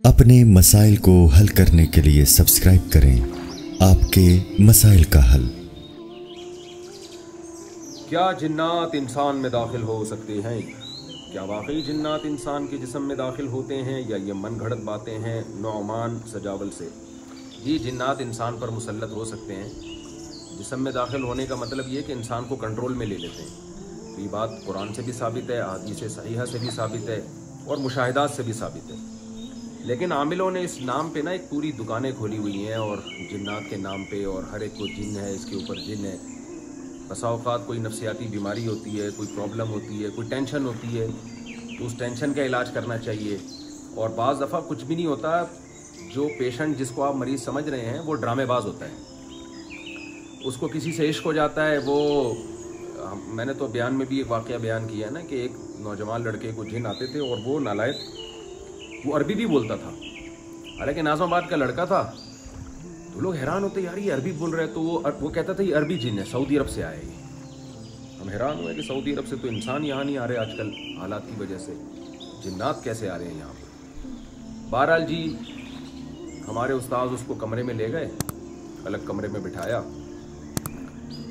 अपने मसाइल को हल करने के लिए सब्सक्राइब करें आपके मसाइल का हल। क्या जिन्नात इंसान में दाखिल हो सकते हैं? क्या वाकई जिन्नात इंसान के जिस्म में दाखिल होते हैं या ये मन घड़त बातें हैं नौमान सजावल से? जी, जिन्नात इंसान पर मुसल्लत हो सकते हैं। जिस्म में दाखिल होने का मतलब ये कि इंसान को कंट्रोल में ले लेते हैं। ये बात कुरान से भी साबित है, हदीस सहीहा से भी साबित है और मुशाहिदात से भी साबित है। लेकिन आमिलों ने इस नाम पे ना एक पूरी दुकानें खोली हुई हैं और जिन्नात के नाम पे, और हर एक को जिन है, इसके ऊपर जिन है। बसा औक़ात कोई नफ्सियाती बीमारी होती है, कोई प्रॉब्लम होती है, कोई टेंशन होती है, तो उस टेंशन का इलाज करना चाहिए। और बाज़ दफ़ा कुछ भी नहीं होता, जो पेशेंट जिसको आप मरीज़ समझ रहे हैं वो ड्रामेबाज होता है। उसको किसी से इश्क हो जाता है। वो मैंने तो बयान में भी एक वाक़या बयान किया है ना कि एक नौजवान लड़के को जिन आते थे और वो नालायक, वो अरबी भी बोलता था, हालांकि नाज़माबाद का लड़का था। तो लोग हैरान होते, यार ये अरबी बोल रहे हैं। तो वो कहता था ये अरबी जिन है, सऊदी अरब से आए ये। हम हैरान हुए कि सऊदी अरब से तो इंसान यहाँ नहीं आ रहे आजकल हालात की वजह से, जिन्नात कैसे आ रहे हैं यहाँ पर। बहरहाल जी, हमारे उस्ताद उसको कमरे में ले गए, अलग कमरे में बिठाया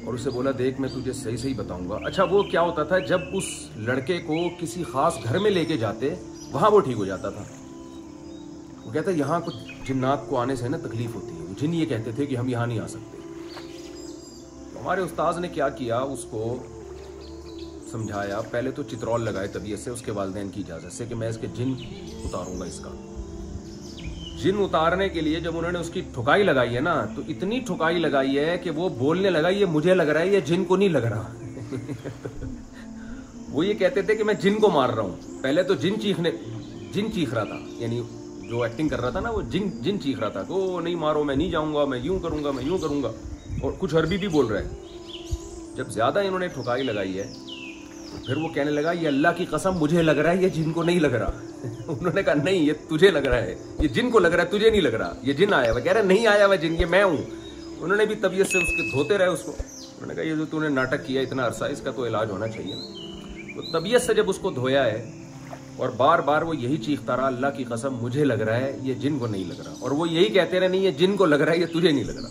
और उससे बोला, देख मैं तुझे सही सही बताऊंगा। अच्छा, वो क्या होता था, जब उस लड़के को किसी खास घर में लेके जाते वहाँ वो ठीक हो जाता था। वो कहता यहाँ कुछ जिन्नात को आने से ना तकलीफ होती है। वो जिन ये कहते थे कि हम यहाँ नहीं आ सकते। तो हमारे उस्ताद ने क्या किया, उसको समझाया। पहले तो चित्रौल लगाए तबीयत से, उसके वालिदैन की इजाज़त से कि मैं इसके जिन उतारूंगा। इसका जिन उतारने के लिए जब उन्होंने उसकी ठुकाई लगाई है ना, तो इतनी ठुकाई लगाई है कि वो बोलने लगा, ये मुझे लग रहा है, ये जिन को नहीं लग रहा। वो ये कहते थे कि मैं जिन को मार रहा हूँ। पहले तो जिन चीख रहा था, यानी जो एक्टिंग कर रहा था ना, वो जिन चीख रहा था, ओ नहीं मारो, मैं नहीं जाऊंगा, मैं यूं करूंगा, मैं यूं करूंगा, और कुछ अरबी भी बोल रहा है। जब ज्यादा इन्होंने ठुकाई लगाई है तो फिर वो कहने लगा, ये अल्लाह की कसम मुझे लग रहा है, ये जिन को नहीं लग रहा। उन्होंने कहा नहीं, ये तुझे लग रहा है, ये जिन को लग रहा है, तुझे नहीं लग रहा, ये जिन आया हुआ। कह रहा नहीं आया हुआ जिन, ये मैं हूँ। उन्होंने भी तबीयत से उसके धोते रहे उसको। उन्होंने कहा ये जो तूने नाटक किया इतना अरसा, इसका तो इलाज होना चाहिए ना। तो तबीयत से जब उसको धोया है और बार बार वो यही चीखता रहा, अल्लाह की कसम मुझे लग रहा है, ये जिन को नहीं लग रहा। और वो यही कहते रहे, नहीं ये जिन को लग रहा है, ये तुझे नहीं लग रहा।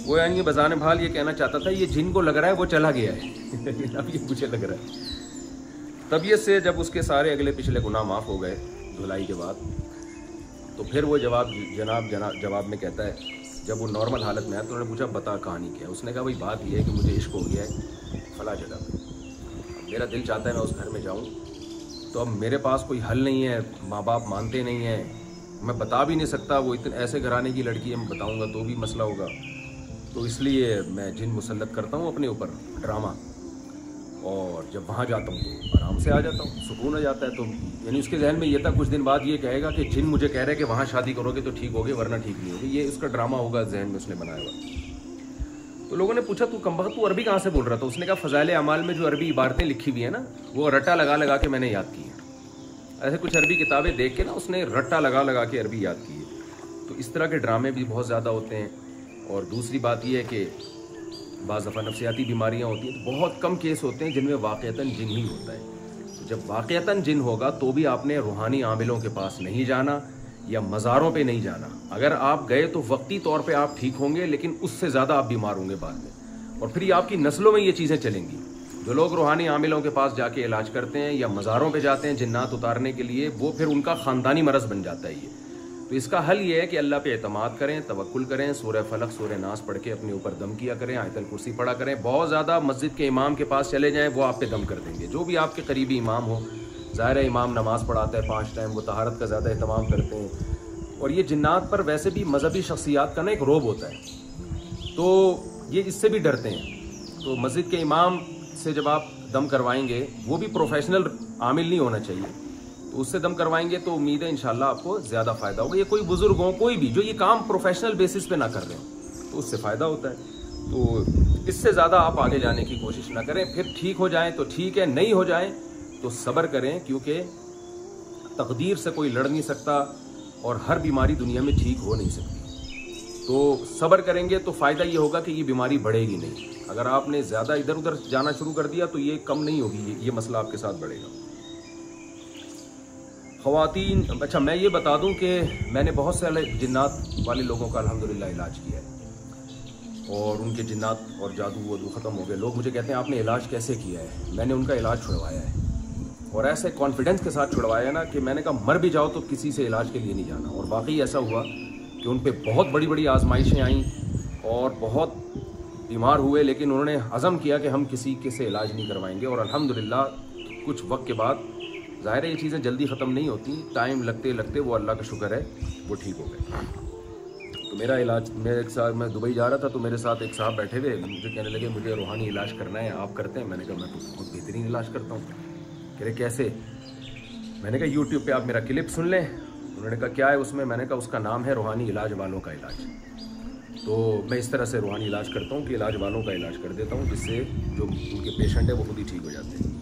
वो यानी बजाने भाल ये कहना चाहता था, ये जिन को लग रहा है वो चला गया है, अब ये मुझे लग रहा है। तबीयत से जब उसके सारे अगले पिछले गुनाह माफ़ हो गए धुलाई के बाद, तो फिर वो जवाब में कहता है, जब वो नॉर्मल हालत में आया तो उन्होंने पूछा, बता कहानी क्या है। उसने कहा, भाई बात ये है कि मुझे इश्क हो गया है फला जगह पे, मेरा दिल चाहता है मैं उस घर में जाऊँ, तो अब मेरे पास कोई हल नहीं है, माँ बाप मानते नहीं हैं, मैं बता भी नहीं सकता, वो इतने ऐसे घराने की लड़की है, मैं बताऊँगा तो भी मसला होगा। तो इसलिए मैं जिन मुसल्लत करता हूँ अपने ऊपर, ड्रामा, और जब वहाँ जाता हूँ तो आराम से आ जाता हूँ, सुकून आ जाता है। तो यानी उसके जहन में ये था कुछ दिन बाद ये कहेगा कि जिन मुझे कह रहे हैं कि वहाँ शादी करोगे तो ठीक होगे, वरना ठीक नहीं होगी। ये उसका ड्रामा होगा जहन में उसने बनाया हुआ। तो लोगों ने पूछा, तू कमबख्त तू अरबी कहाँ से बोल रहा था? उसने कहा, फ़ज़ाइल अमाल में जो अरबी इबारतें लिखी हुई है ना, वो रट्टा लगा लगा के मैंने याद की है। ऐसे कुछ अरबी किताबें देख के ना उसने रट्टा लगा लगा के अरबी याद की है। तो इस तरह के ड्रामे भी बहुत ज़्यादा होते हैं। और दूसरी बात यह है कि बाज़ दफ़ा नफ्सियाती बीमारियाँ होती हैं तो बहुत कम केस होते हैं जिनमें वाक़यतन जिन ही होता है। तो जब वाक़यतन जिन होगा तो भी आपने रूहानी आमिलों के पास नहीं जाना या मज़ारों पे नहीं जाना। अगर आप गए तो वक्ती तौर पे आप ठीक होंगे, लेकिन उससे ज़्यादा आप बीमार होंगे बाद में, और फिर ये आपकी नस्लों में ये चीज़ें चलेंगी। जो लोग रूहानी आमिलों के पास जाके इलाज करते हैं या मज़ारों पे जाते हैं जिन्नात उतारने के लिए, वो फिर उनका ख़ानदानी मरज़ बन जाता है ये। तो इसका हल ये है कि अल्लाह पे एतमाद करें, तवक्कुल करें, सूरह फलक सूरह नास पढ़ के अपने ऊपर दम किया करें, आयतल कुर्सी पढ़ा करें। बहुत ज़्यादा मस्जिद के इमाम के पास चले जाएँ, वो आप पे दम कर देंगे। जो भी आपके करीबी इमाम हो, ज़ाहिर है इमाम नमाज़ पढ़ाता है 5 टाइम, वो तहारत का ज़्यादा एहतमाम करते हैं। और ये जिन्नात पर वैसे भी मजहबी शख्सियात का ना एक रोब होता है, तो ये इससे भी डरते हैं। तो मस्जिद के इमाम से जब आप दम करवाएंगे, वो भी प्रोफेशनल आमिल नहीं होना चाहिए, तो उससे दम करवाएंगे तो उम्मीद है इंशाल्लाह आपको ज़्यादा फ़ायदा होगा। ये कोई बुज़ुर्ग हो, कोई भी जो ये काम प्रोफेशनल बेसिस पे ना कर रहे हो, तो उससे फ़ायदा होता है। तो इससे ज़्यादा आप आगे जाने की कोशिश ना करें। फिर ठीक हो जाएं तो ठीक है, नहीं हो जाएं तो सब्र करें, क्योंकि तकदीर से कोई लड़ नहीं सकता और हर बीमारी दुनिया में ठीक हो नहीं सकती। तो सब्र करेंगे तो फ़ायदा ये होगा कि ये बीमारी बढ़ेगी नहीं। अगर आपने ज़्यादा इधर उधर जाना शुरू कर दिया तो ये कम नहीं होगी, ये मसला आपके साथ बढ़ेगा। ख़वातीन, अच्छा मैं ये बता दूं कि मैंने बहुत सारे जिन्नात वाले लोगों का अल्हम्दुलिल्लाह इलाज किया है और उनके जिन्नात और जादू वदू ख़त्म हो गए। लोग मुझे कहते हैं आपने इलाज कैसे किया है? मैंने उनका इलाज छुड़वाया है और ऐसे कॉन्फिडेंस के साथ छुड़वाया ना कि मैंने कहा मर भी जाओ तो किसी से इलाज के लिए नहीं जाना। और वाकई ऐसा हुआ कि उन पर बहुत बड़ी बड़ी आजमाइशें आईं और बहुत बीमार हुए, लेकिन उन्होंने अज़म किया कि हम किसी के से इलाज नहीं करवाएंगे। और अल्हम्दुलिल्लाह कुछ वक्त के बाद, ज़ाहिर है ये चीज़ें जल्दी ख़त्म नहीं होती, टाइम लगते लगते वो अल्लाह का शुक्र है वो ठीक हो गए। तो मेरा इलाज, मैं दुबई जा रहा था तो मेरे साथ एक साहब बैठे हुए, मुझे कहने लगे मुझे रूहानी इलाज करना है, आप करते हैं? मैंने कहा मैं तो बहुत बेहतरीन इलाज करता हूँ। कह रहे कैसे? मैंने कहा यूट्यूब पे आप मेरा क्लिप सुन लें। उन्होंने कहा क्या है उसमें? मैंने कहा उसका नाम है रूहानी इलाज वालों का इलाज। तो मैं इस तरह से रूहानी इलाज करता हूँ कि इलाज वालों का इलाज कर देता हूँ, जिससे जो उनके पेशेंट है वो खुद ही ठीक हो जाते हैं।